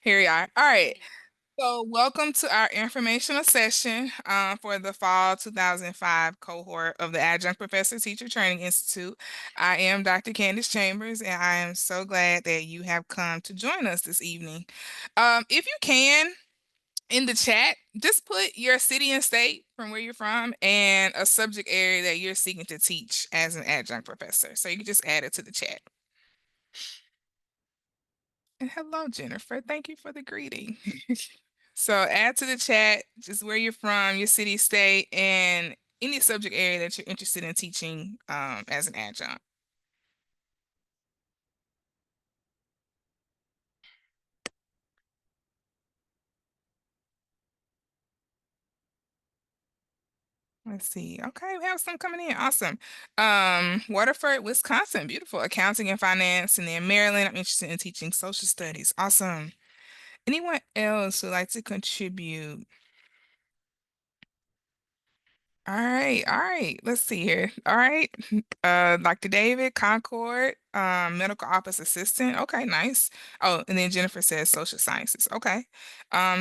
Here we are. All right. So, welcome to our informational session for the fall 2005 cohort of the Adjunct Professor Teacher Training Institute. I am Dr. Candace Chambers, and I am so glad that you have come to join us this evening. If you can, in the chat, just put your city and state from where you're from and a subject area that you're seeking to teach as an adjunct professor. So, you can just add it to the chat. And hello, Jennifer. Thank you for the greeting. So add to the chat just where you're from, your city, state, and any subject area that you're interested in teaching as an adjunct. Let's see. Okay, we have some coming in. Awesome. Waterford, Wisconsin. Beautiful. Accounting and finance. And then Maryland, I'm interested in teaching social studies. Awesome. Anyone else who'd like to contribute? All right, all right. Let's see here. All right. Dr. David, Concord, medical office assistant. Okay, nice. Oh, and then Jennifer says social sciences. Okay.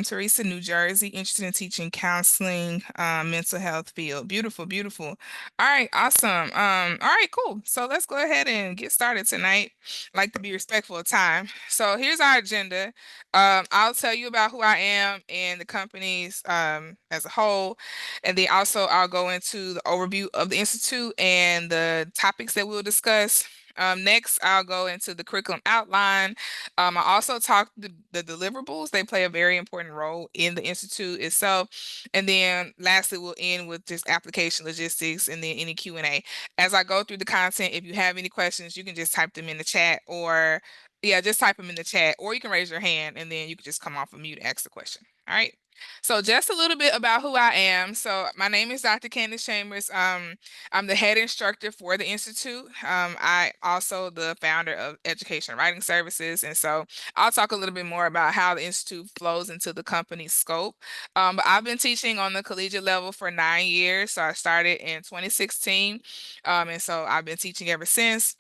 Teresa, New Jersey, interested in teaching counseling, mental health field. Beautiful, beautiful. All right, awesome. All right, cool. So let's go ahead and get started tonight. Like to be respectful of time. So here's our agenda. I'll tell you about who I am and the companies as a whole. And then also I'll go into the overview of the Institute and the topics that we'll discuss. Next, I'll go into the curriculum outline. I also talk the deliverables. They play a very important role in the Institute itself. And then lastly, we'll end with just application logistics and then any Q&A. As I go through the content, if you have any questions, you can just type them in the chat or yeah, just type them in the chat or you can raise your hand and then you can just come off of mute and ask the question. All right. So just a little bit about who I am. So my name is Dr. Candace Chambers. I'm the head instructor for the Institute. I also the founder of Education Writing Services. And so I'll talk a little bit more about how the Institute flows into the company's scope. But I've been teaching on the collegiate level for 9 years. So I started in 2016. And so I've been teaching ever since.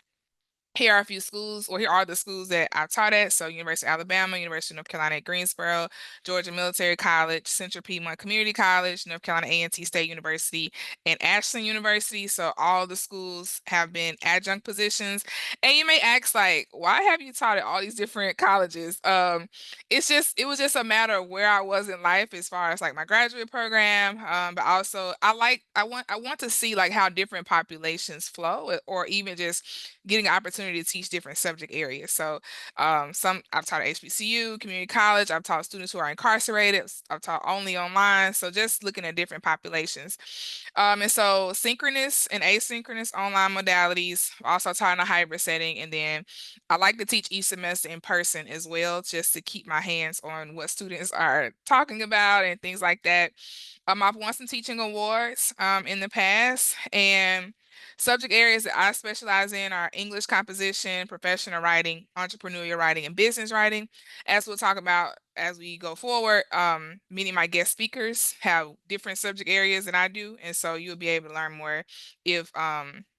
Here are a few schools, or here are the schools that I've taught at. So University of Alabama, University of North Carolina at Greensboro, Georgia Military College, Central Piedmont Community College, North Carolina A&T State University, and Ashland University. So all the schools have been adjunct positions. And you may ask, like, why have you taught at all these different colleges? It was just a matter of where I was in life as far as like my graduate program. But also I want to see like how different populations flow or even just getting an opportunity to teach different subject areas. So some I've taught at HBCU, community college, I've taught students who are incarcerated, I've taught only online. So just looking at different populations. And so synchronous and asynchronous online modalities, also taught in a hybrid setting. And then I like to teach each semester in person as well, just to keep my hands on what students are talking about and things like that. I've won some teaching awards in the past, and subject areas that I specialize in are English composition, professional writing, entrepreneurial writing, and business writing. As we'll talk about as we go forward, many of my guest speakers have different subject areas than I do, and so you'll be able to learn more if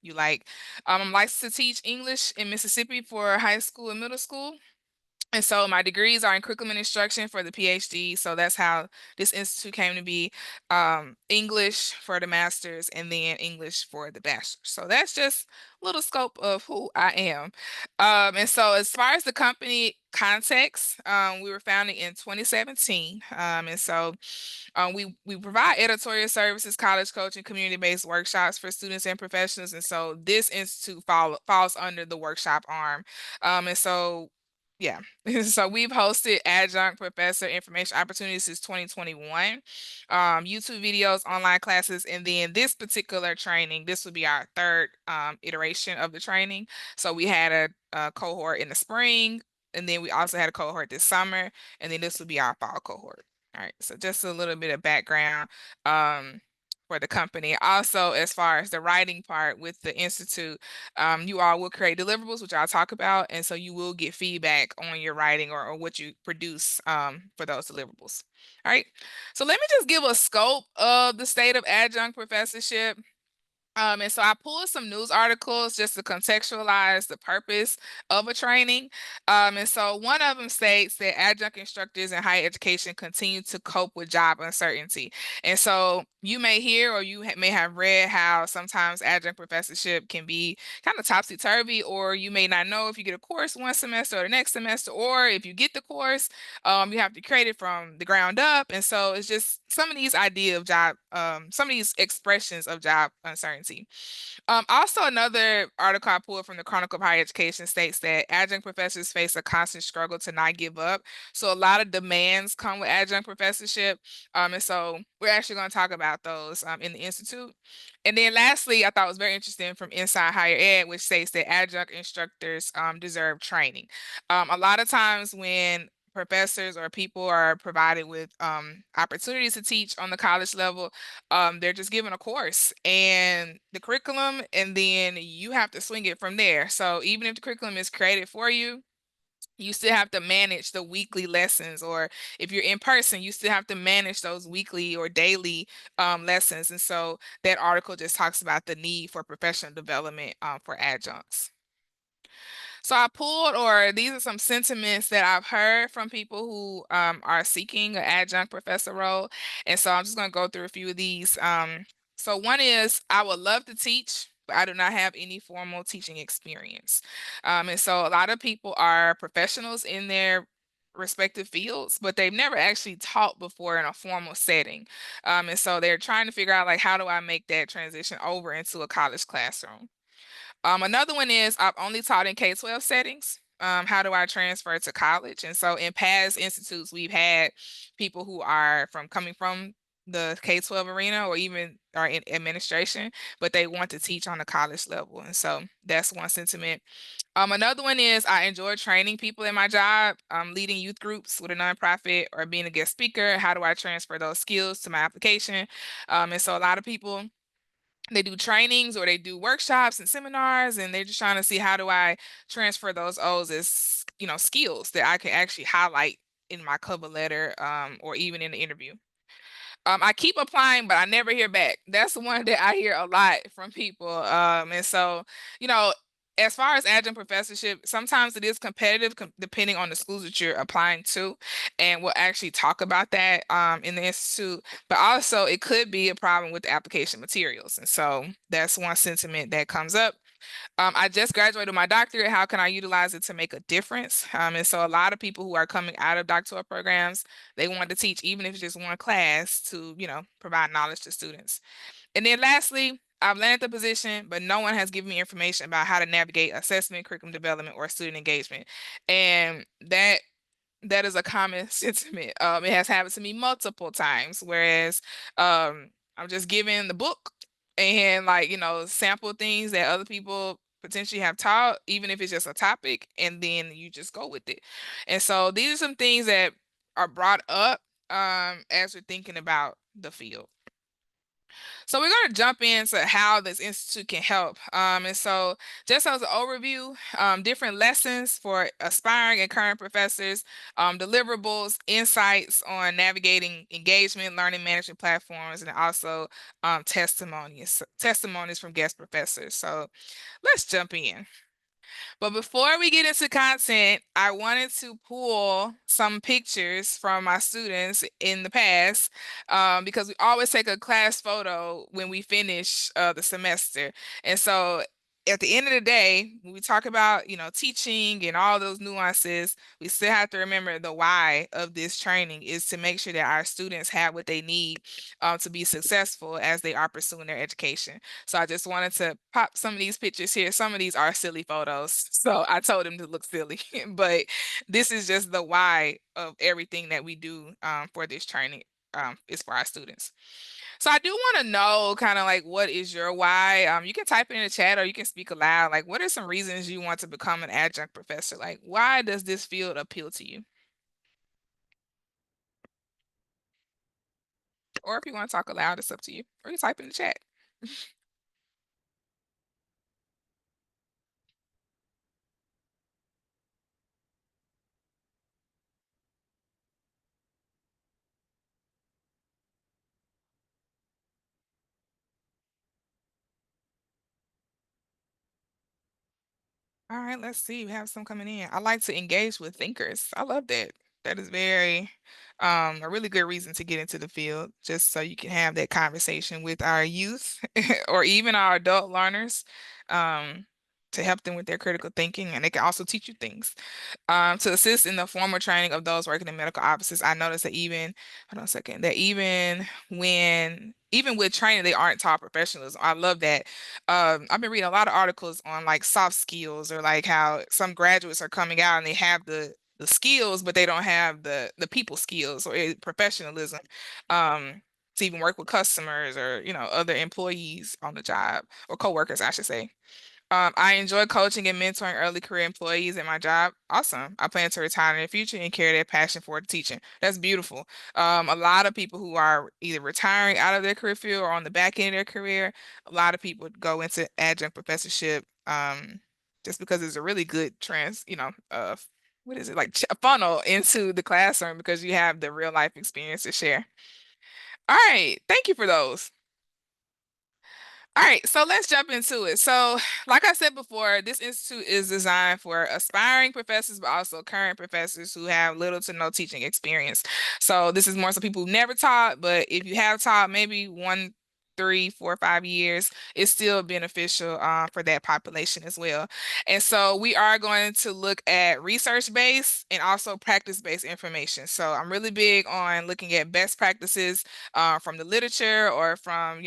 you like. I'm licensed to teach English in Mississippi for high school and middle school. And so my degrees are in curriculum and instruction for the PhD. So that's how this institute came to be. English for the master's and then English for the bachelor's. So that's just a little scope of who I am. And so as far as the company context, we were founded in 2017. And so we provide editorial services, college coaching, community-based workshops for students and professionals. And so this institute falls under the workshop arm. And so yeah, so we've hosted adjunct professor information opportunities since 2021, YouTube videos, online classes, and then this particular training, this would be our third iteration of the training. So we had a cohort in the spring, and then we also had a cohort this summer, and then this would be our fall cohort. All right, so just a little bit of background. For the company. Also, as far as the writing part with the Institute, you all will create deliverables, which I'll talk about. And so you will get feedback on your writing or what you produce for those deliverables. All right. So let me just give a scope of the state of adjunct professorship. And so I pulled some news articles just to contextualize the purpose of a training. And so one of them states that adjunct instructors in higher education continue to cope with job uncertainty. And so you may hear or you may have read how sometimes adjunct professorship can be kind of topsy-turvy, or you may not know if you get a course one semester or the next semester, or if you get the course, you have to create it from the ground up. And so it's just some of these idea of job, some of these expressions of job uncertainty. Also, another article I pulled from the Chronicle of Higher Education states that adjunct professors face a constant struggle to not give up. So a lot of demands come with adjunct professorship. And so we're actually going to talk about those in the Institute. And then lastly, I thought was very interesting from Inside Higher Ed, which states that adjunct instructors deserve training. A lot of times when professors or people are provided with opportunities to teach on the college level, they're just given a course and the curriculum, and then you have to swing it from there. So even if the curriculum is created for you, you still have to manage the weekly lessons, or if you're in person, you still have to manage those weekly or daily lessons. And so that article just talks about the need for professional development for adjuncts. So I pulled, or these are some sentiments that I've heard from people who are seeking an adjunct professor role. And so I'm just going to go through a few of these. So one is, I would love to teach, but I do not have any formal teaching experience. And so a lot of people are professionals in their respective fields, but they've never actually taught before in a formal setting. And so they're trying to figure out, like, how do I make that transition over into a college classroom? Another one is, I've only taught in K-12 settings. How do I transfer to college? And so in past institutes, we've had people who are coming from the K-12 arena or even are in administration, but they want to teach on the college level. And so that's one sentiment. Another one is, I enjoy training people in my job, leading youth groups with a nonprofit or being a guest speaker. How do I transfer those skills to my application? And so a lot of people, they do trainings or they do workshops and seminars, and they're just trying to see, how do I transfer those O's as, skills that I can actually highlight in my cover letter, or even in the interview. I keep applying, but I never hear back. That's the one that I hear a lot from people. And so, you know, as far as adjunct professorship, sometimes it is competitive depending on the schools that you're applying to. And we'll actually talk about that in the Institute. But also, it could be a problem with the application materials. And so that's one sentiment that comes up. I just graduated my doctorate. How can I utilize it to make a difference? And so a lot of people who are coming out of doctoral programs, they want to teach, even if it's just one class, to, provide knowledge to students. And then lastly, I've landed the position, but no one has given me information about how to navigate assessment, curriculum development, or student engagement. And that is a common sentiment. It has happened to me multiple times, whereas I'm just given the book and, like, sample things that other people potentially have taught, even if it's just a topic, and then you just go with it. And so these are some things that are brought up as we're thinking about the field. So we're going to jump into how this institute can help. And so just as an overview, different lessons for aspiring and current professors, deliverables, insights on navigating engagement, learning management platforms, and also testimonies from guest professors. So let's jump in. But before we get into content, I wanted to pull some pictures from my students in the past, because we always take a class photo when we finish the semester. And so at the end of the day, when we talk about, teaching and all those nuances, we still have to remember the why of this training is to make sure that our students have what they need to be successful as they are pursuing their education. So I just wanted to pop some of these pictures here. Some of these are silly photos, so I told them to look silly, but this is just the why of everything that we do for this training, is for our students. So I do want to know, kind of like, what is your why? You can type it in the chat or you can speak aloud. Like, what are some reasons you want to become an adjunct professor? Like, why does this field appeal to you? Or if you want to talk aloud, it's up to you. Or you type in the chat. All right, let's see. We have some coming in. I like to engage with thinkers. I love that. That is very a really good reason to get into the field, just so you can have that conversation with our youth or even our adult learners, um, to help them with their critical thinking, and they can also teach you things. To assist in the formal training of those working in medical offices. I noticed that even, hold on a second, that even with training, they aren't taught professionalism. I love that. I've been reading a lot of articles on like soft skills, or like how some graduates are coming out and they have the skills, but they don't have the people skills or professionalism. To even work with customers or other employees on the job, or coworkers, I should say. I enjoy coaching and mentoring early career employees in my job. Awesome. I plan to retire in the future and carry that passion for teaching. That's beautiful. A lot of people who are either retiring out of their career field or on the back end of their career, a lot of people go into adjunct professorship, just because it's a really good what is it, like a funnel into the classroom, because you have the real life experience to share. All right. Thank you for those. All right, so let's jump into it. So, like I said before, this institute is designed for aspiring professors, but also current professors who have little to no teaching experience. So, this is more so people who never taught, but if you have taught maybe 1, 3, 4, 5 years, it's still beneficial for that population as well. And so, we are going to look at research-based and also practice-based information. So, I'm really big on looking at best practices from the literature, or from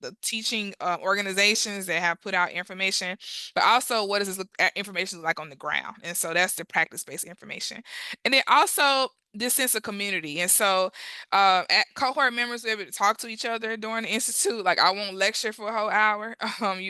the teaching organizations that have put out information, but also what does this look at information look like on the ground. And so that's the practice-based information. And then also this sense of community. And so at cohort members will be able to talk to each other during the institute. Like, I won't lecture for a whole hour.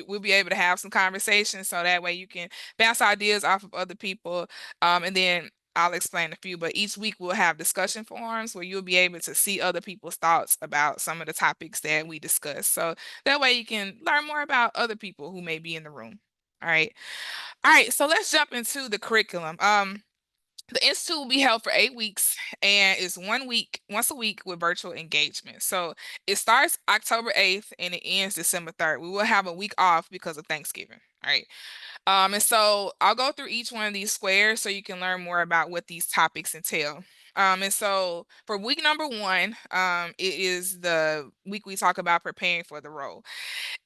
We'll be able to have some conversations, so that way you can bounce ideas off of other people. And then I'll explain a few, but each week we'll have discussion forums where you'll be able to see other people's thoughts about some of the topics that we discuss. So that way you can learn more about other people who may be in the room. All right. All right. So let's jump into the curriculum. The institute will be held for 8 weeks, and it's once a week with virtual engagement. So it starts October 8th and it ends December 3rd. We will have a week off because of Thanksgiving. All right. And so I'll go through each one of these squares so you can learn more about what these topics entail. And so for week number 1, it is the week we talk about preparing for the role.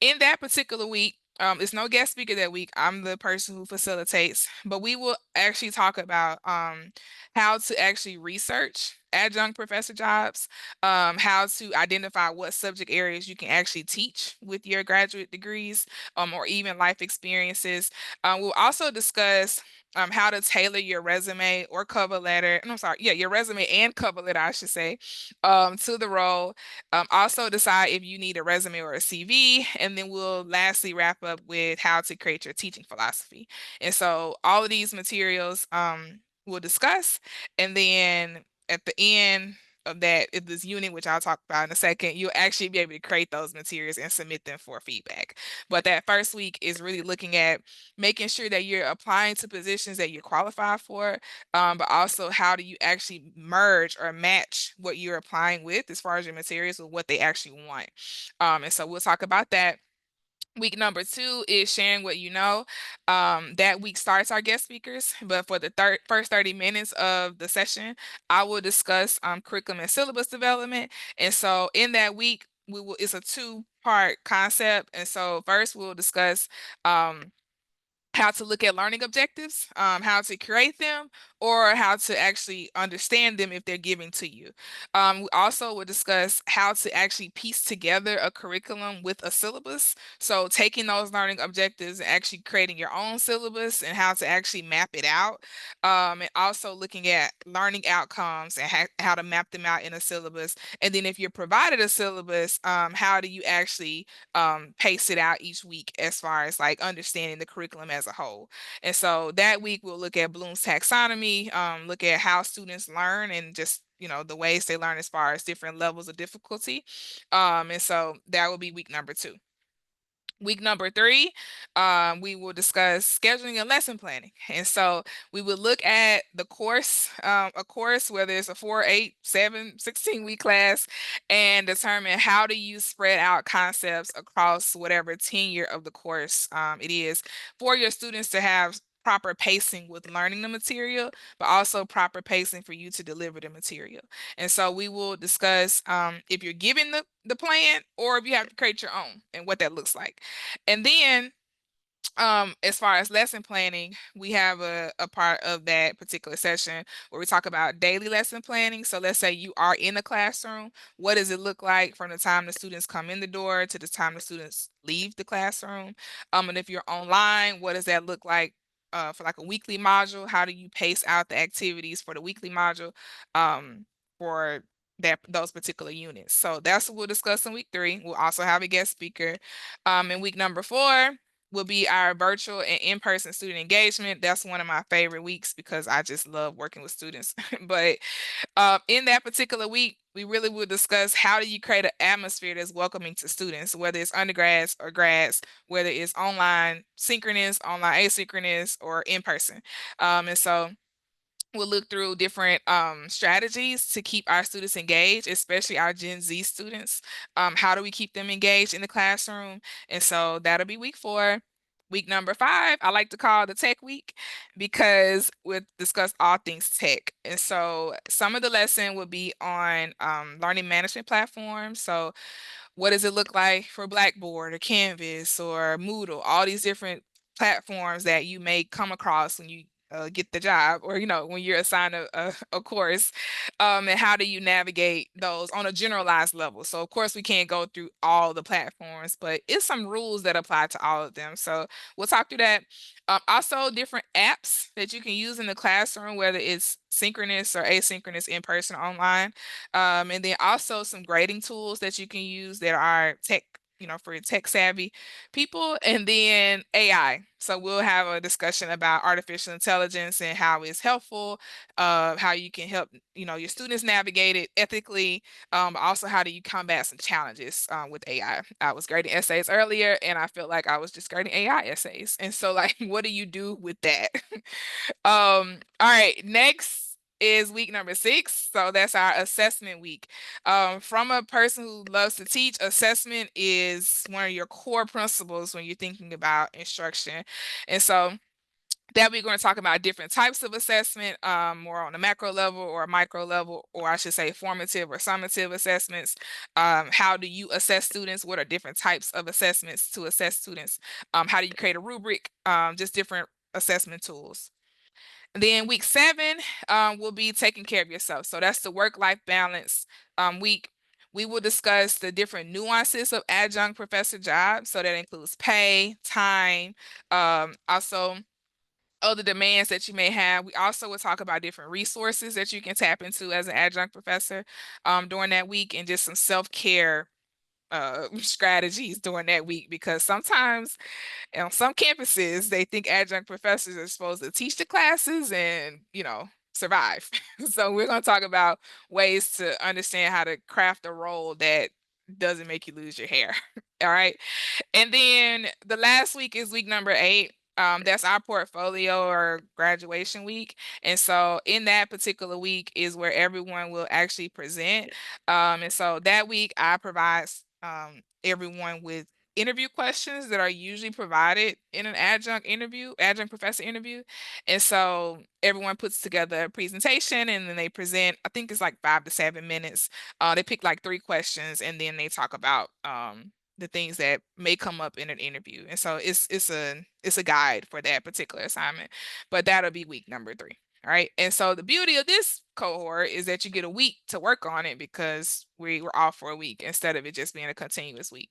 In that particular week, it's no guest speaker that week. I'm the person who facilitates, but we will actually talk about how to actually research adjunct professor jobs, how to identify what subject areas you can actually teach with your graduate degrees, or even life experiences. We'll also discuss how to tailor your resume or cover letter. And I'm sorry, yeah, your resume and cover letter, I should say, to the role. Also decide if you need a resume or a CV, and then we'll lastly wrap up with how to create your teaching philosophy. And so all of these materials we'll discuss, and then at the end of that, in this unit, which I'll talk about in a second, you'll actually be able to create those materials and submit them for feedback. But that first week is really looking at making sure that you're applying to positions that you're qualified for, but also how do you actually merge or match what you're applying with as far as your materials with what they actually want. And so we'll talk about that. Week number 2 is sharing what you know. That week starts our guest speakers, but for the first 30 minutes of the session, I will discuss curriculum and syllabus development. And so in that week, it's a two-part concept. And so first we'll discuss how to look at learning objectives, how to create them, or how to actually understand them if they're given to you. We also will discuss how to actually piece together a curriculum with a syllabus. So taking those learning objectives and actually creating your own syllabus and how to actually map it out. And also looking at learning outcomes and how to map them out in a syllabus. And then if you're provided a syllabus, how do you actually pace it out each week as far as like understanding the curriculum as a whole. And so that week we'll look at Bloom's taxonomy, look at how students learn and just the ways they learn as far as different levels of difficulty. And so that will be week number 2. Week number 3, we will discuss scheduling and lesson planning. And so we will look at the course, a course, whether it's a 4, 8, 7, 16-week class, and determine how do you spread out concepts across whatever tenure of the course it is for your students to have proper pacing with learning the material, but also proper pacing for you to deliver the material. And so we will discuss if you're given the plan or if you have to create your own and what that looks like. And then as far as lesson planning, we have a part of that particular session where we talk about daily lesson planning. So let's say you are in the classroom, what does it look like from the time the students come in the door to the time the students leave the classroom? And if you're online, what does that look like for like a weekly module? How do you pace out the activities for the weekly module for those particular units? So that's what we'll discuss in week 3. We'll also have a guest speaker. In week number 4 will be our virtual and in-person student engagement. That's one of my favorite weeks because I just love working with students. But in that particular week, we really will discuss how do you create an atmosphere that's welcoming to students, whether it's undergrads or grads, whether it's online, synchronous, online asynchronous, or in person. And so we'll look through different strategies to keep our students engaged, especially our Gen Z students. How do we keep them engaged in the classroom? And so that'll be week 4. Week number 5, I like to call the tech week because we'll discuss all things tech. And so some of the lesson will be on learning management platforms. So what does it look like for Blackboard or Canvas or Moodle, all these different platforms that you may come across when you get the job or when you're assigned a course, and how do you navigate those on a generalized level. So of course we can't go through all the platforms, but it's some rules that apply to all of them. So we'll talk through that. Also different apps that you can use in the classroom, whether it's synchronous or asynchronous, in person, online. And then also some grading tools that you can use that are tech, for tech savvy people, and then AI. So we'll have a discussion about artificial intelligence and how it's helpful, how you can help, your students navigate it ethically. But also how do you combat some challenges with AI. I was grading essays earlier and I felt like I was just grading AI essays. And so like, what do you do with that? All right, next is week number 6. So that's our assessment week. From a person who loves to teach, assessment is one of your core principles when you're thinking about instruction. And so that we're going to talk about different types of assessment, more on a macro level or a micro level, or I should say formative or summative assessments. How do you assess students? What are different types of assessments to assess students? How do you create a rubric? Just different assessment tools. Then week 7 will be taking care of yourself. So that's the work-life balance week. We will discuss the different nuances of adjunct professor jobs. So that includes pay, time, also other demands that you may have. We also will talk about different resources that you can tap into as an adjunct professor during that week, and just some self-care strategies during that week, because sometimes on some campuses, they think adjunct professors are supposed to teach the classes and, survive. So we're going to talk about ways to understand how to craft a role that doesn't make you lose your hair. All right. And then the last week is week number 8. That's our portfolio or graduation week. And so in that particular week is where everyone will actually present. And so that week I provide everyone with interview questions that are usually provided in an adjunct professor interview. And so everyone puts together a presentation and then they present. I think it's like 5 to 7 minutes. They pick like 3 questions and then they talk about the things that may come up in an interview. And so it's a guide for that particular assignment. But that'll be week number 3. All right. And so the beauty of this cohort is that you get a week to work on it because we were off for a week instead of it just being a continuous week.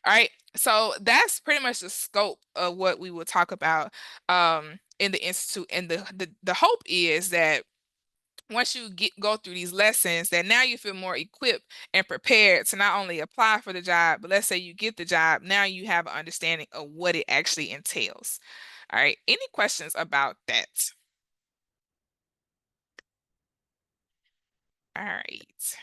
All right. So that's pretty much the scope of what we will talk about in the institute. And the hope is that once you go through these lessons, that now you feel more equipped and prepared to not only apply for the job, but let's say you get the job, now you have an understanding of what it actually entails. All right. Any questions about that? All right.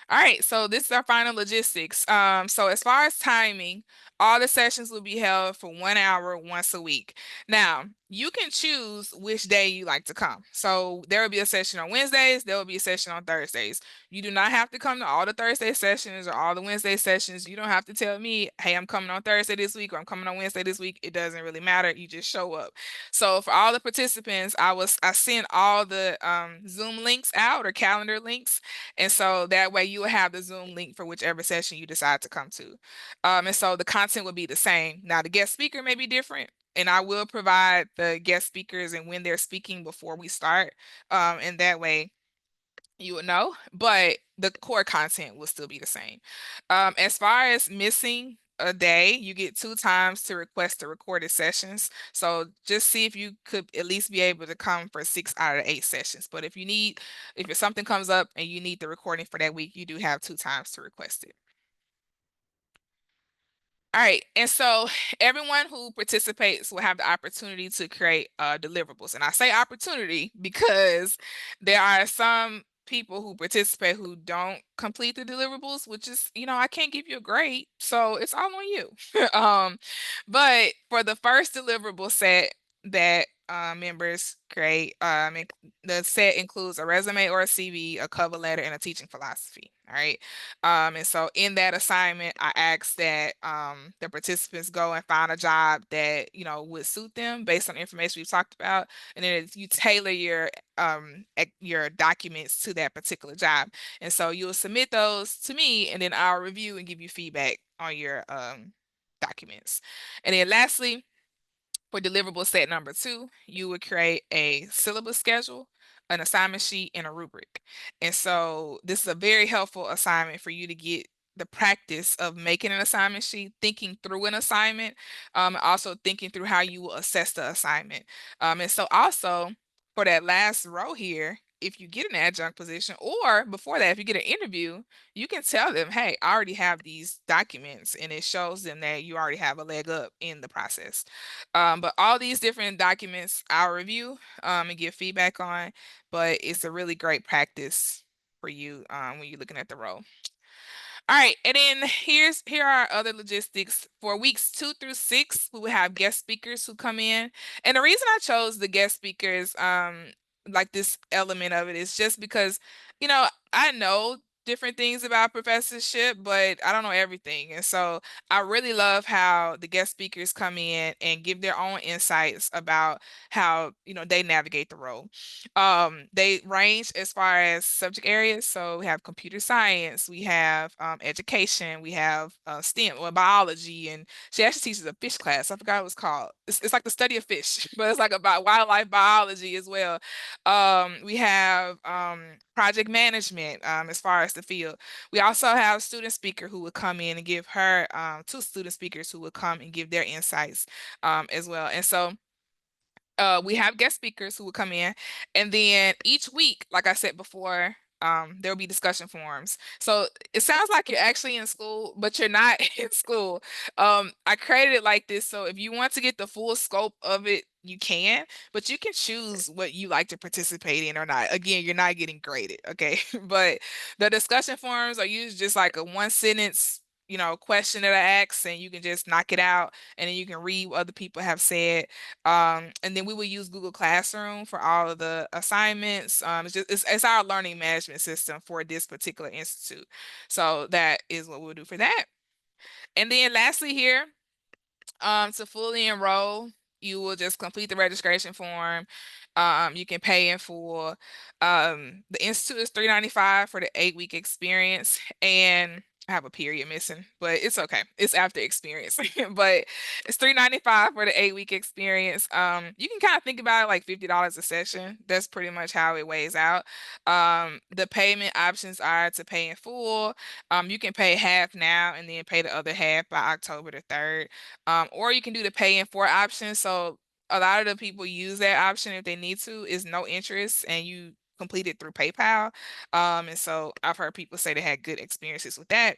All right, so this is our final logistics. So as far as timing, all the sessions will be held for 1 hour once a week. Now, you can choose which day you like to come. So there will be a session on Wednesdays, there will be a session on Thursdays. You do not have to come to all the Thursday sessions or all the Wednesday sessions. You don't have to tell me, hey, I'm coming on Thursday this week or I'm coming on Wednesday this week. It doesn't really matter. You just show up. So for all the participants, I send all the Zoom links out or calendar links. And so that way you will have the Zoom link for whichever session you decide to come to. And so the content will be the same. Now the guest speaker may be different, and I will provide the guest speakers and when they're speaking before we start. And that way you will know, but the core content will still be the same. As far as missing a day, you get 2 times to request the recorded sessions. So just see if you could at least be able to come for 6 out of the 8 sessions. But if something comes up and you need the recording for that week, you do have 2 times to request it. All right, and so everyone who participates will have the opportunity to create deliverables. And I say opportunity because there are some people who participate who don't complete the deliverables, which is, I can't give you a grade, so it's all on you. But for the first deliverable set that members create, the set includes a resume or a CV, a cover letter, and a teaching philosophy. All right. And so in that assignment, I asked that the participants go and find a job that, would suit them based on the information we've talked about. And then you tailor your documents to that particular job. And so you'll submit those to me, and then I'll review and give you feedback on your documents. And then lastly, for deliverable set number 2, you would create a syllabus schedule, an assignment sheet, and a rubric. And so this is a very helpful assignment for you to get the practice of making an assignment sheet, thinking through an assignment, also thinking through how you will assess the assignment. And so also for that last row here, if you get an adjunct position, or before that, if you get an interview, you can tell them, hey, I already have these documents, and it shows them that you already have a leg up in the process. But all these different documents I'll review and give feedback on, but it's a really great practice for you when you're looking at the role. All right, and then here are other logistics. For weeks 2 through 6, we will have guest speakers who come in. And the reason I chose the guest speakers, like this element of it, is just because, I know different things about professorship, but I don't know everything. And so I really love how the guest speakers come in and give their own insights about how, they navigate the role. They range as far as subject areas. So we have computer science, we have education, we have STEM or biology, and she actually teaches a fish class. I forgot what it's called. It's like the study of fish, but it's like about wildlife biology as well. We have project management as far as the field. We also have a student speaker who would come in and give her 2 student speakers who would come and give their insights as well. And so we have guest speakers who will come in, and then each week, like I said before, there'll be discussion forums. So it sounds like you're actually in school, but you're not in school. I created it like this, so if you want to get the full scope of it, you can, but you can choose what you like to participate in or not. Again, you're not getting graded, okay? But the discussion forums are usually just like a 1 sentence, question that I ask, and you can just knock it out, and then you can read what other people have said. And then we will use Google Classroom for all of the assignments. It's our learning management system for this particular institute. So that is what we'll do for that. And then lastly here, to fully enroll, you will just complete the registration form. You can pay in full. The institute is $395 for the 8-week experience, and I have a period missing, but it's okay. It's after experience, but it's $395 for the 8-week experience. You can kind of think about it like $50 a session. That's pretty much how it weighs out. The payment options are to pay in full. You can pay half now and then pay the other half by October the 3rd. Or you can do the pay in 4 option. So a lot of the people use that option if they need to. Is no interest, and you complete it through PayPal. And so I've heard people say they had good experiences with that.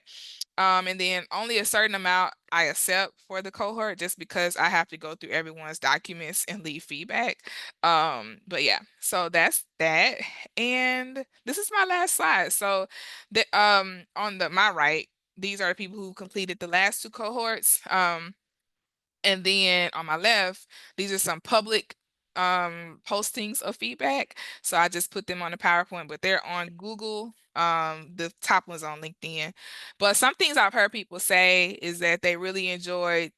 And then only a certain amount I accept for the cohort, just because I have to go through everyone's documents and leave feedback. But yeah, so that's that. And this is my last slide. So the on my right, these are the people who completed the last 2 cohorts. And then on my left, these are some public postings of feedback. So I just put them on the PowerPoint, but they're on Google. The top one's on LinkedIn. But some things I've heard people say is that they really enjoyed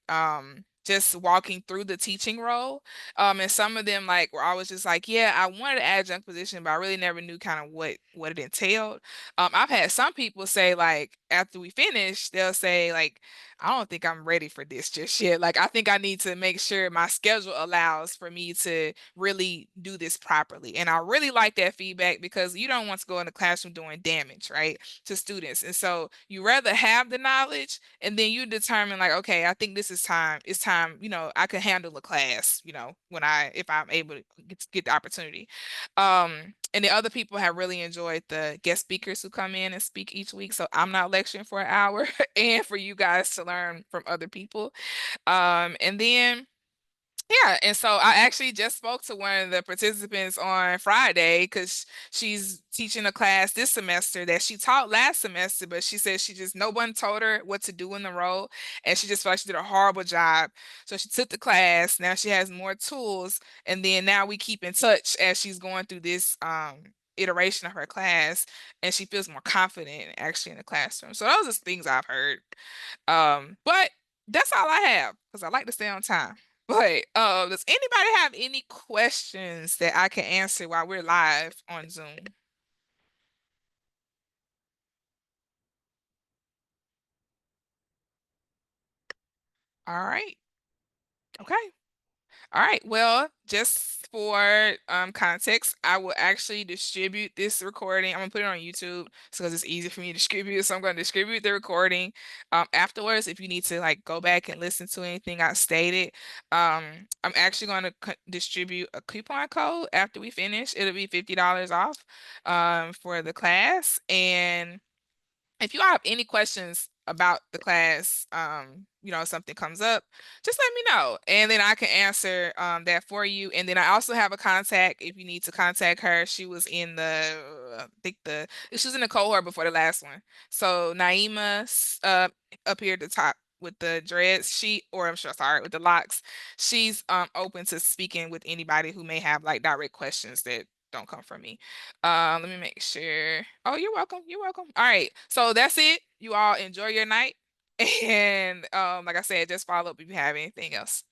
just walking through the teaching role. And some of them like were always just like, yeah, I wanted an adjunct position, but I really never knew kind of what it entailed. I've had some people say like after we finish, they'll say like, I don't think I'm ready for this just yet. Like, I think I need to make sure my schedule allows for me to really do this properly. And I really like that feedback because you don't want to go in the classroom doing damage, right, to students. And so you rather have the knowledge and then you determine like, okay, I think this is time. It's time, I can handle a class, if I'm able to get the opportunity. And the other people have really enjoyed the guest speakers who come in and speak each week. So I'm not lecturing for an hour and for you guys to learn from other people. And then yeah, and so I actually just spoke to one of the participants on Friday because she's teaching a class this semester that she taught last semester, but she said no one told her what to do in the role, and she just felt like she did a horrible job. So she took the class. Now she has more tools, and then now we keep in touch as she's going through this iteration of her class, and she feels more confident actually in the classroom. So those are things I've heard. But that's all I have because I like to stay on time. But does anybody have any questions that I can answer while we're live on Zoom? All right. Okay. All right. Well, just for context, I will actually distribute this recording. I'm gonna put it on YouTube because it's easy for me to distribute. So I'm gonna distribute the recording afterwards. If you need to like go back and listen to anything I stated, I'm actually gonna distribute a coupon code after we finish. It'll be $50 off for the class. And if you have any questions about the class, something comes up, just let me know. And then I can answer that for you. And then I also have a contact if you need to contact her. She was in I think she was in the cohort before the last one. So Naima up here at the top with the dreads, or I'm sure, sorry, with the locks, she's open to speaking with anybody who may have like direct questions that don't come from me. Let me make sure. Oh, you're welcome. You're welcome. All right. So that's it. You all enjoy your night. And like I said, just follow up if you have anything else.